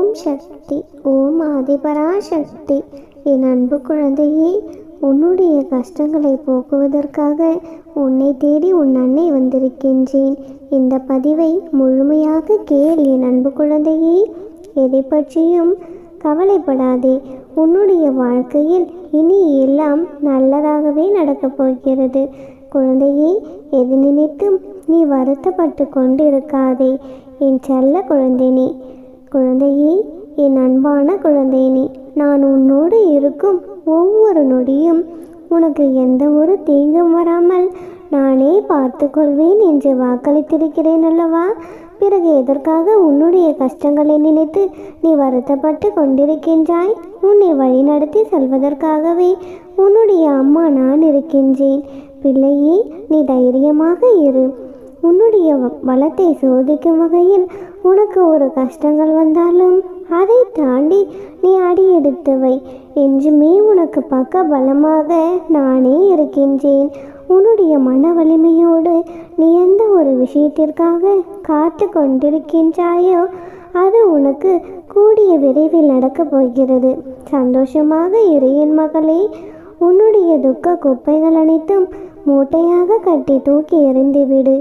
ஓம் சக்தி, ஓம் ஆதிபராசக்தி. என் அன்பு குழந்தையே, உன்னுடைய கஷ்டங்களை போக்குவதற்காக உன்னை தேடி உன் அன்னை வந்திருக்கின்றேன். இந்த பதிவை முழுமையாக கேள் என் அன்பு குழந்தையே. எதை பற்றியும் கவலைப்படாதே. உன்னுடைய வாழ்க்கையில் இனி எல்லாம் நல்லதாகவே நடக்கப் போகிறது. குழந்தையே, எது நினைத்தும் நீ வருத்தப்பட்டு கொண்டிருக்காதே. என் செல்ல குழந்தைனே, குழந்தையே, என் அன்பான குழந்தைனே, நான் உன்னோடு இருக்கும் ஒவ்வொரு நொடியும் உனக்கு எந்த ஒரு தீங்கும் வராமல் நானே பார்த்து கொள்வேன் என்று வாக்களித்திருக்கிறேன் அல்லவா? பிறகு எதற்காக உன்னுடைய கஷ்டங்களை நினைத்து நீ வருத்தப்பட்டு கொண்டிருக்கின்றாய்? உன்னை வழிநடத்தி செல்வதற்காகவே உன்னுடைய அம்மா நான் இருக்கின்றேன். பிள்ளையே, நீ தைரியமாக இரு. உன்னுடைய பலத்தை சோதிக்கும் வகையில் உனக்கு ஒரு கஷ்டங்கள் வந்தாலும் அதை தாண்டி நீ அடியெடுத்து வை. என்றுமே உனக்கு பக்க பலமாக நானே இருக்கின்றேன். உன்னுடைய மன வலிமையோடு நீ எந்த ஒரு விஷயத்திற்காக காத்து கொண்டிருக்கின்றாயோ அது உனக்கு கூடிய விரைவில் நடக்கப் போகிறது. சந்தோஷமாக இரு என் மகளே. உன்னுடைய துக்க குப்பைகள் அனைத்தும் மூட்டையாக கட்டி தூக்கி எறிந்துவிடு.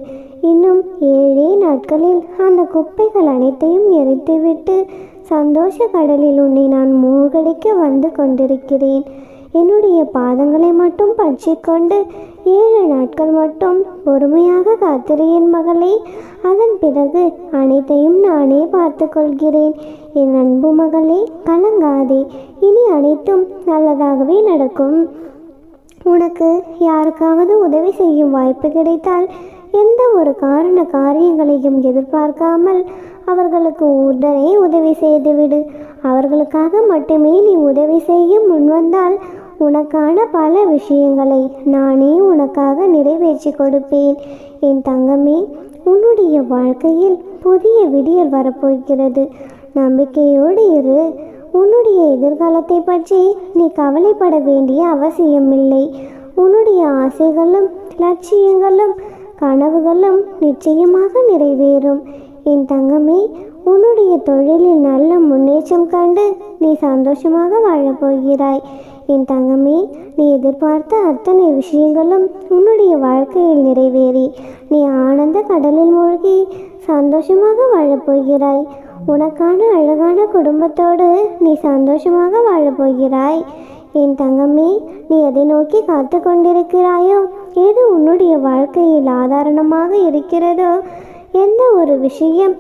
இன்னும் 7 நாட்களில் அந்த குப்பைகள் அனைத்தையும் எரித்துவிட்டு சந்தோஷ கடலில் உன்னை நான் மூழ்கடிக்க வந்து கொண்டிருக்கிறேன். என்னுடைய பாதங்களை மட்டும் பற்றி கொண்டு 7 நாட்கள் மட்டும் பொறுமையாக காத்திரு என் மகளே. அதன் பிறகு அனைத்தையும் நானே பார்த்து கொள்கிறேன். என் அன்பு மகளே, கலங்காதே. இனி அனைத்தும் நல்லதாகவே நடக்கும். உனக்கு யாருக்காவது உதவி செய்யும் வாய்ப்பு கிடைத்தால் எந்த ஒரு காரியங்களையும் எதிர்பார்க்காமல் அவர்களுக்கு உடனே உதவி செய்துவிடு. அவர்களுக்காக மட்டுமே நீ உதவி செய்ய முன்வந்தால் உனக்கான பல விஷயங்களை நானே உனக்காக நிறைவேற்றி கொடுப்பேன். என் தங்கமே, உன்னுடைய வாழ்க்கையில் புதிய விடியல் வரப்போகிறது. நம்பிக்கையோடு இரு. உன்னுடைய எதிர்காலத்தை பற்றி நீ கவலைப்பட வேண்டிய அவசியமில்லை. உன்னுடைய ஆசைகளும் லட்சியங்களும் கனவுகளும் நிச்சயமாக நிறைவேறும். என் தங்கமே, உன்னுடைய தொழிலில் நல்ல முன்னேற்றம் கண்டு நீ சந்தோஷமாக வாழப்போகிறாய். என் தங்கமே, நீ எதிர்பார்த்த அத்தனை விஷயங்களும் உன்னுடைய வாழ்க்கையில் நிறைவேறி நீ ஆனந்த கடலில் மூழ்கி சந்தோஷமாக வாழப்போகிறாய். உனக்கான அழகான குடும்பத்தோடு நீ சந்தோஷமாக வாழப்போகிறாய். என் தங்கமே, நீ எதை நோக்கி காத்து கொண்டிருக்கிறாயோ, எது உன்னுடைய வாழ்க்கையில் ஆதாரணமாக இருக்கிறதோ, எந்த ஒரு விஷயம்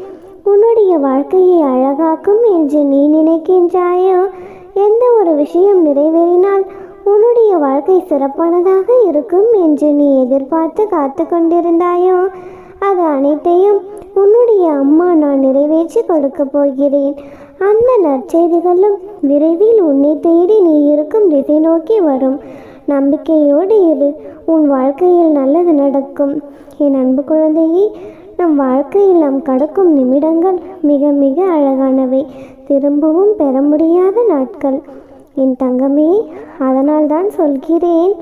உன்னுடைய வாழ்க்கையை அழகாக்கும் என்று நீ நினைக்கின்றாயோ, எந்த ஒரு விஷயம் நிறைவேறினால் உன்னுடைய வாழ்க்கை சிறப்பானதாக இருக்கும் என்று நீ எதிர்பார்த்து காத்து கொண்டிருந்தாயோ, அது அனைத்தையும் உன்னுடைய அம்மா நான் நிறைவேற்றி கொடுக்க போகிறேன். அந்த நற்செய்திகளும் விரைவில் உன்னை தேடி நீ இருக்கும் திசை நோக்கி வரும். நம்பிக்கையோடு இரு. உன் வாழ்க்கையில் நல்லது நடக்கும். என் அன்பு குழந்தையே, நம் வாழ்க்கையில் நாம் கடக்கும் நிமிடங்கள் மிக மிக அழகானவை. திரும்பவும் பெற முடியாத நாட்கள். என் தங்கமே, அதனால் தான் சொல்கிறேன்,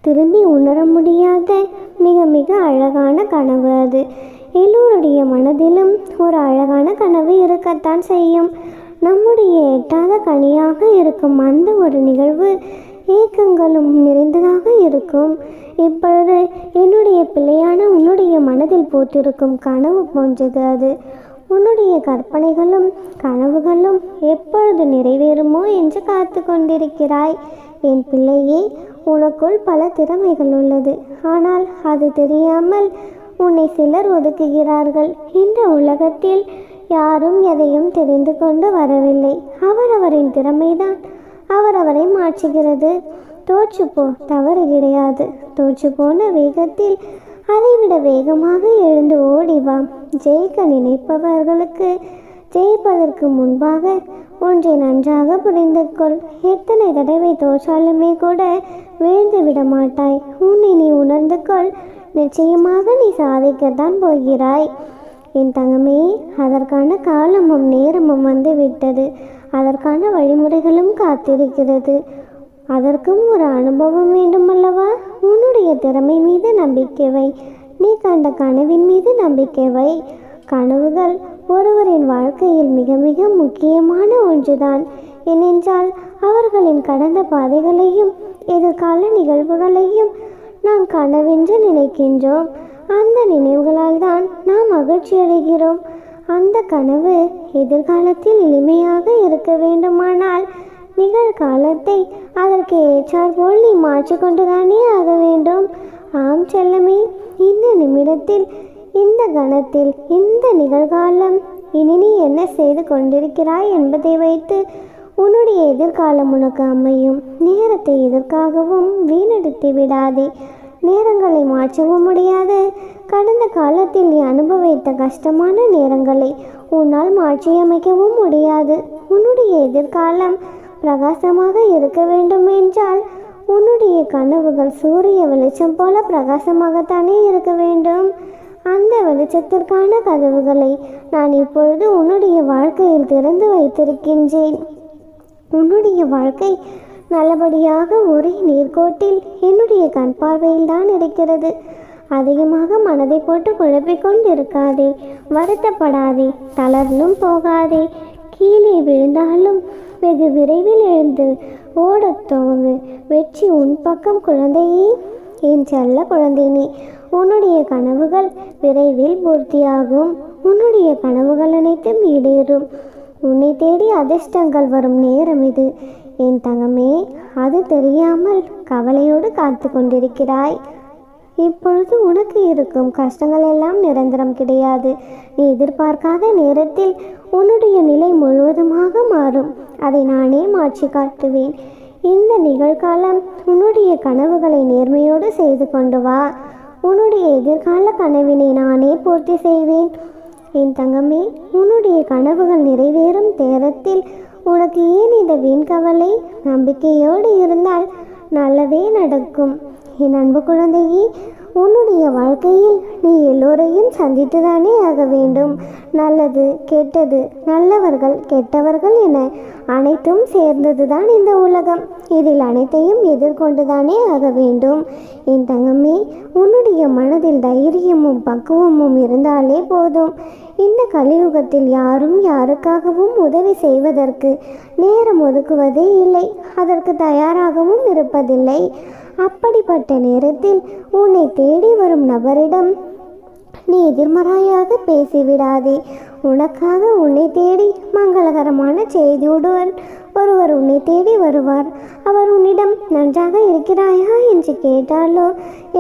திரும்பி உணர முடியாத மிக மிக அழகான கனவு அது. எல்லோருடைய மனதிலும் ஒரு அழகான கனவு இருக்கத்தான் செய்யும். நம்முடைய எட்டாத கனியாக இருக்கும் அந்த ஒரு நிகழ்வு ஏக்கங்களும் நிறைந்ததாக இருக்கும். இப்பொழுது என்னுடைய பிள்ளையான உன்னுடைய மனதில் போட்டிருக்கும் கனவு போன்றது அது. உன்னுடைய கற்பனைகளும் கனவுகளும் எப்பொழுது நிறைவேறுமோ என்று காத்து கொண்டிருக்கிறாய். என் பிள்ளையே, உனக்குள் பல திறமைகள் உள்ளது. ஆனால் அது தெரியாமல் உன்னை சிலர் ஒதுக்குகிறார்கள். இந்த உலகத்தில் யாரும் எதையும் தெரிந்து கொண்டு வரவில்லை. அவரவரின் திறமைதான் அவரவரை மாற்றுகிறது. தோற்றுப்போ, தவறு கிடையாது. தோற்று போன வேகத்தில் அதைவிட வேகமாக எழுந்து ஓடிவா. ஜெயிக்க நினைப்பவர்களுக்கு ஜெயிப்பதற்கு முன்பாக ஒன்றை நன்றாக புரிந்து கொள். எத்தனை தடவை தோற்றாலுமே கூட வீழ்ந்து விட மாட்டாய். உன்னை நீ உணர்ந்து கொள். நிச்சயமாக நீ சாதிக்கத்தான் போகிறாய். என் தங்கமே, அதற்கான காலமும் நேரமும் வந்து விட்டது. அதற்கான வழிமுறைகளும் காத்திருக்கிறது. அதற்கும் ஒரு அனுபவம் வேண்டுமல்லவா? உன்னுடைய திறமை மீது நம்பிக்கை வை. நீ கண்ட கனவின் மீது நம்பிக்கை வை. கனவுகள் ஒருவரின் வாழ்க்கையில் மிக மிக முக்கியமான ஒன்றுதான். ஏனென்றால் அவர்களின் கடந்த பாதைகளையும் எதிர்கால நிகழ்வுகளையும் நாம் கனவென்று நினைக்கின்றோம். அந்த நினைவுகளால் தான் நாம் மகிழ்ச்சி அடைகிறோம். அந்த கனவு எதிர்காலத்தில் எளிமையாக இருக்க வேண்டுமானால் நிகழ்காலத்தை அதற்கு ஏற்றாற்போல் நீ மாற்றிக்கொண்டுதானே ஆக வேண்டும். ஆம் செல்லமே, இந்த நிமிடத்தில், இந்த கணத்தில், இந்த நிகழ்காலம், இனி நீ என்ன செய்து கொண்டிருக்கிறாய் என்பதை வைத்து உன்னுடைய எதிர்காலம் உனக்கு அமையும். நேரத்தை எதற்காகவும் வீணடித்து விடாதே. நேரங்களை மாற்றவும் முடியாது. கடந்த காலத்தில் நீ அனுபவித்த கஷ்டமான நேரங்களை உன்னால் மாற்றியமைக்கவும் முடியாது. உன்னுடைய எதிர்காலம் பிரகாசமாக இருக்க வேண்டும் என்றால் உன்னுடைய கனவுகள் சூரிய வெளிச்சம் போல பிரகாசமாகத்தானே இருக்க வேண்டும். அந்த வெளிச்சத்திற்கான கதவுகளை நான் இப்பொழுது உன்னுடைய வாழ்க்கையில் திறந்து வைத்திருக்கின்றேன். உன்னுடைய வாழ்க்கை நல்லபடியாக ஒரே நேர்கோட்டில் என்னுடைய கண் பார்வையில் தான் இருக்கிறது. அதிகமாக மனதை போட்டு குழப்பிக்கொண்டிருக்காதே, வருத்தப்படாதே, தளர்ந்தும் போகாதே. கீழே விழுந்தாலும் வெகு விரைவில் எழுந்து ஓடத் துவங்கு. வெற்றி உன் பக்கம் குழந்தையே, என் செல்ல குழந்தைனே. உன்னுடைய கனவுகள் விரைவில் பூர்த்தியாகும். உன்னுடைய கனவுகள் அனைத்தும் ஈடேறும். உன்னை தேடி அதிர்ஷ்டங்கள் வரும் நேரம் இது. என் தங்கமே, அது தெரியாமல் கவலையோடு காத்து கொண்டிருக்கிறாய். இப்பொழுது உனக்கு இருக்கும் கஷ்டங்கள் எல்லாம் நிரந்தரம் கிடையாது. நீ எதிர்பார்க்காத நேரத்தில் உன்னுடைய நிலை முழுவதுமாக மாறும். அதை நானே மாற்றி காட்டுவேன். இந்த நிகழ்காலம் உன்னுடைய கனவுகளை நேர்மையோடு செய்து கொண்டு வா. உன்னுடைய எதிர்கால கனவினை நானே பூர்த்தி செய்வேன். என் தங்கமே, உன்னுடைய கனவுகள் நிறைவேறும் நேரத்தில் உனக்கு ஏன் இந்த வீண் கவலை? நம்பிக்கையோடு இருந்தால் நல்லதே நடக்கும். என் அன்பு குழந்தையே, உன்னுடைய வாழ்க்கையில் நீ எல்லோரையும் சந்தித்துதானே ஆக வேண்டும். நல்லது, கெட்டது, நல்லவர்கள், கெட்டவர்கள் என அனைத்தும் சேர்ந்ததுதான் இந்த உலகம். இதில் அனைத்தையும் எதிர்கொண்டுதானே ஆக வேண்டும். என் தங்கமே, உன்னுடைய மனதில் தைரியமும் பக்குவமும் இருந்தாலே போதும். இந்த கலியுகத்தில் யாரும் யாருக்காகவும் உதவி செய்வதற்கு நேரம் ஒதுக்குவதே இல்லை. அதற்கு தயாராகவும் இருப்பதில்லை. அப்படிப்பட்ட நேரத்தில் உன்னை தேடி வரும் நபரிடம் நீ எதிர்மறையாக பேசிவிடாதே. உனக்காக உன்னை தேடி மங்களகரமான செய்தியுடன் ஒருவர் உன்னை தேடி வருவார். அவர் உன்னிடம் நன்றாக இருக்கிறாயா என்று கேட்டாலோ,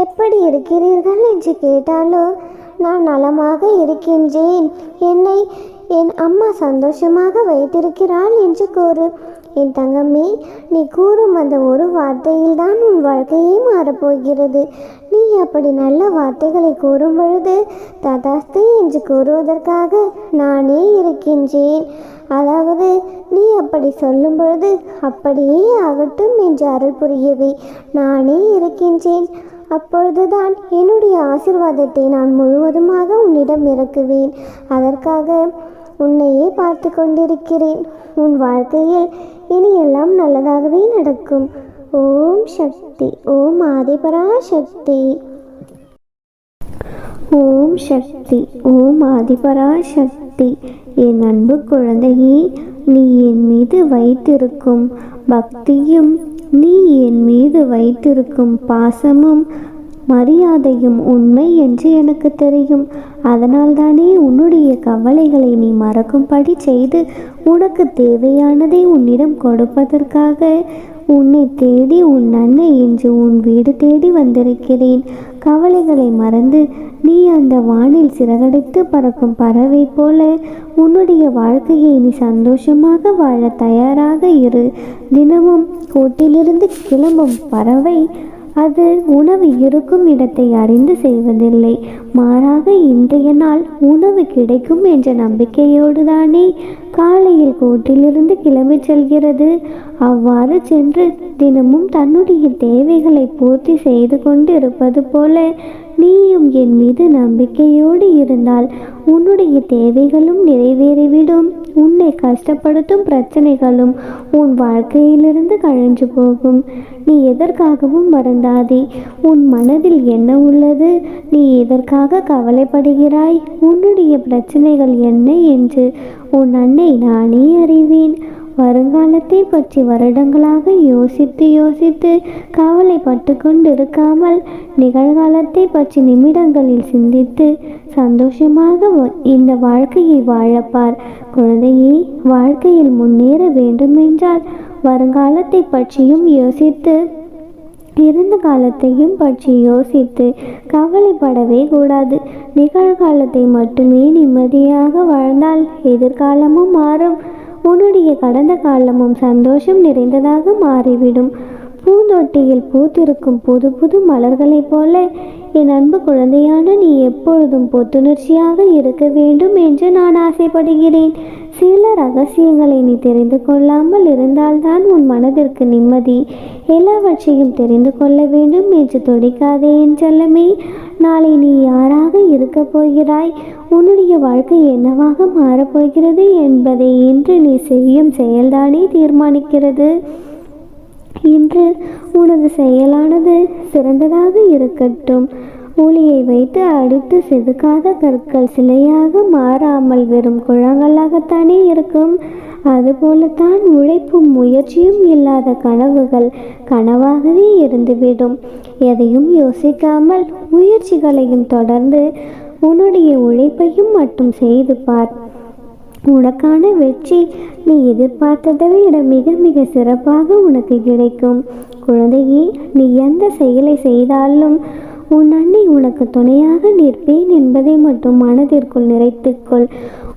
எப்படி இருக்கிறீர்கள் என்று கேட்டாலோ, நான் நலமாக இருக்கின்றேன், என்னை என் அம்மா சந்தோஷமாக வைத்திருக்கிறாள் என்று கூறு. என் தங்கமே, நீ கூறும் அந்த ஒரு வார்த்தையில் தான் உன் வாழ்க்கையே மாறப்போகிறது. நீ அப்படி நல்ல வார்த்தைகளை கூறும் பொழுது ததாஸ்து என்று கூறுவதற்காக நானே இருக்கின்றேன். அதாவது நீ அப்படி சொல்லும் பொழுது அப்படியே ஆகட்டும் என்று அருள் புரியவே நானே இருக்கின்றேன். அப்பொழுதுதான் என்னுடைய ஆசீர்வாதத்தை நான் முழுவதுமாக உன்னிடம் இறக்குவேன். அதற்காக உன்னையே பார்த்து கொண்டிருக்கிறேன். உன் வாழ்க்கையில் இனி எல்லாம் நல்லதாகவே நடக்கும். ஓம் சக்தி. ஓம் ஆதிபராசக்தி. ஓம் சக்தி. ஓம் ஆதிபராசக்தி. என் அன்பு குழந்தையே, நீ என் மீது வைத்திருக்கும் பக்தியும், நீ என் மீது வைத்திருக்கும் பாசமும் மரியாதையும் உண்மை என்று எனக்கு தெரியும். அதனால்தானே உன்னுடைய கவலைகளை நீ மறக்கும்படி செய்து உனக்கு தேவையானதை உன்னிடம் கொடுப்பதற்காக உன்னை தேடி உன் அன்னை என்று உன் வீடு தேடி வந்திருக்கிறேன். கவலைகளை மறந்து நீ அந்த வானில் சிறகடித்து பறக்கும் பறவை போல உன்னுடைய வாழ்க்கையை நீ சந்தோஷமாக வாழ தயாராக இரு. தினமும் கூட்டிலிருந்து கிளம்பும் பறவை அது உணவு இருக்கும் இடத்தை அறிந்து செய்வதில்லை. மாறாக இன்றைய நாள் உணவு கிடைக்கும் என்ற நம்பிக்கையோடு தானே காலையில் கூட்டிலிருந்து கிளம்பி செல்கிறது. அவ்வாறு சென்று தினமும் தன்னுடைய தேவைகளை பூர்த்தி செய்து கொண்டு இருப்பது போல நீயும் என் மீது நம்பிக்கையோடு இருந்தால் உன்னுடைய தேவைகளும் நிறைவேறிவிடும். உன்னை கஷ்டப்படுத்தும் பிரச்சனைகளும் உன் வாழ்க்கையிலிருந்து கழிஞ்சு போகும். நீ எதற்காகவும் வருந்தாதே. உன் மனதில் என்ன உள்ளது? நீ எதற்காக கவலைப்படுகிறாய்? உன்னுடைய பிரச்சனைகள் என்ன என்று உன் அன்னை நானே அறிவேன். வருங்காலத்தை பற்றி வருடங்களாக யோசித்து யோசித்து கவலைப்பட்டு கொண்டிருக்காமல் நிகழ்காலத்தை பற்றி நிமிடங்களில் சிந்தித்து சந்தோஷமாக இந்த வாழ்க்கையை வாழப்பார். குழந்தையே, வாழ்க்கையில் முன்னேற வேண்டுமென்றால் வருங்காலத்தை பற்றியும் யோசித்து இருந்த காலத்தையும் பற்றி யோசித்து கவலைப்படவே கூடாது. நிகழ்காலத்தை மட்டுமே நிம்மதியாக வாழ்ந்தால் எதிர்காலமும் மாறும். உன்னுடைய கடந்த காலமும் சந்தோஷம் நிறைந்ததாக மாறிவிடும். பூந்தொட்டியில் பூத்திருக்கும் புது புது மலர்களைப் போல என் அன்பு குழந்தையான நீ எப்பொழுதும் புத்துணர்ச்சியாக இருக்க வேண்டும் என்று நான் ஆசைப்படுகிறேன். சில ரகசியங்களை நீ தெரிந்து கொள்ளாமல் இருந்தால்தான் உன் மனதிற்கு நிம்மதி. எல்லாவற்றையும் தெரிந்து கொள்ள வேண்டும் என்று துடிக்காதே என் செல்லமே. நாளை நீ யாராக இருக்கப் போகிறாய், உன்னுடைய வாழ்க்கை என்னவாக மாறப்போகிறது என்பதை இன்று நீ செய்யும் செயல்தானே தீர்மானிக்கிறது. இன்று உனது செயலானது சிறந்ததாக இருக்கட்டும். உளியை வைத்து அடித்து செதுக்காத கற்கள் சிலையாக மாறாமல் வெறும் குழங்களாகத்தானே இருக்கும். அதுபோலத்தான் உழைப்பும் முயற்சியும் இல்லாத கனவுகள் கனவாகவே இருந்துவிடும். எதையும் யோசிக்காமல் முயற்சிகளையும் தொடர்ந்து உன்னுடைய உழைப்பையும் மட்டும் செய்து பார். உனக்கான வெற்றி நீ எதிர்பார்த்ததை விட மிக மிக சிறப்பாக உனக்கு கிடைக்கும். குழந்தையே, நீ எந்த செயலை செய்தாலும் உன் அன்னை உனக்கு துணையாக நிற்பேன் என்பதை மட்டும் மனதிற்குள் நிறைத்துக்கொள்.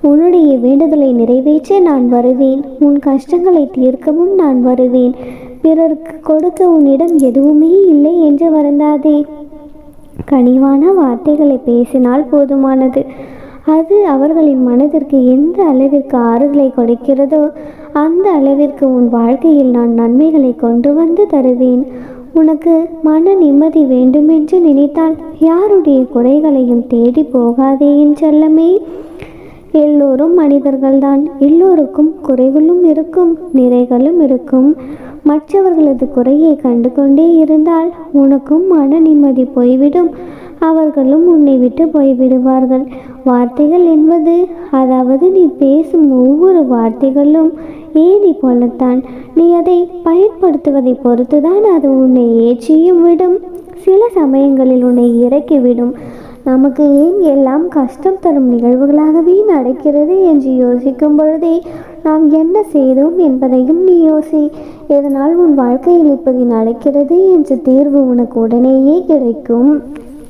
உன்னுடைய வேண்டுதலை நிறைவேற்ற நான் வருவேன். உன் கஷ்டங்களை தீர்க்கவும் நான் வருவேன். பிறருக்கு கொடுக்க உன்னிடம் எதுவுமே இல்லை என்று வருந்தாதே. கனிவான வார்த்தைகளை பேசினால் போதுமானது. அது அவர்களின் மனதிற்கு எந்த அளவிற்கு ஆறுதலை கொடுக்கிறதோ அந்த அளவிற்கு உன் வாழ்க்கையில் நான் நன்மைகளை கொண்டு வந்து தருவேன். உனக்கு மன நிம்மதி வேண்டுமென்று நினைத்தால் யாருடைய குறைகளையும் தேடி போகாதே என் செல்லமே. எல்லோரும் மனிதர்கள்தான். எல்லோருக்கும் குறைகளும் இருக்கும், நிறைகளும் இருக்கும். மற்றவர்களது குறையை கண்டு கொண்டே இருந்தால் உனக்கும் மன நிம்மதி போய்விடும். அவர்களும் உன்னை விட்டு போய்விடுவார்கள். வார்த்தைகள் என்பது, அதாவது நீ பேசும் ஒவ்வொரு வார்த்தைகளும் ஏணி போலத்தான். நீ அதை பயன்படுத்துவதை பொறுத்துதான் அது உன்னை ஏற்றியும் விடும், சில சமயங்களில் உன்னை இறக்கிவிடும். நமக்கு ஏன் எல்லாம் கஷ்டம் தரும் நிகழ்வுகளாகவே நடக்கிறது என்று யோசிக்கும் பொழுதே நாம் என்ன செய்தோம் என்பதையும் நீ யோசி. இதனால் உன் வாழ்க்கையில் இப்படி நடக்கிறது என்ற தீர்வு உனக்கு உடனேயே கிடைக்கும்.